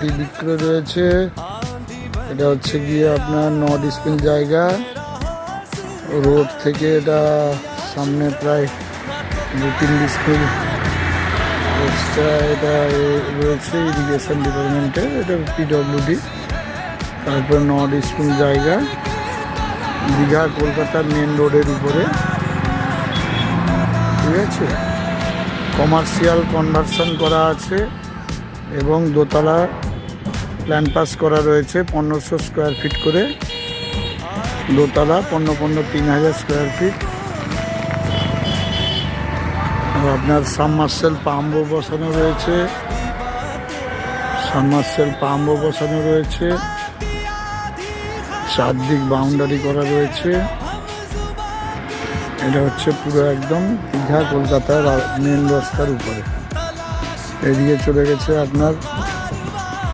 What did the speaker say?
মাটি বিক্রয় রয়েছে। এটা হচ্ছে গিয়ে আপনার নর্থ স্পিন জায়গা, রোড থেকে এটা সামনে প্রায় 2-3 স্কুল এটা রয়েছে ইরিগেশন ডিপার্টমেন্টের, এটা পিডব্লিউডি। তারপর নর্থ স্কুল জায়গা, দীঘা কলকাতার মেন রোডের উপরে, ঠিক আছে। কমার্শিয়াল কনভার্সন করা আছে এবং দোতলা প্ল্যান পাস করা রয়েছে 1500 স্কোয়ার ফিট করে, দোতলা 3000 স্কোয়ার ফিট। আপনার সাবমার্সেল পাম্পও বসানো রয়েছে, চারদিক বাউন্ডারি করা রয়েছে। এটা হচ্ছে পুরো একদম দীঘা কলকাতার মেন রাস্তার উপরে। এদিকে চলে গেছে আপনার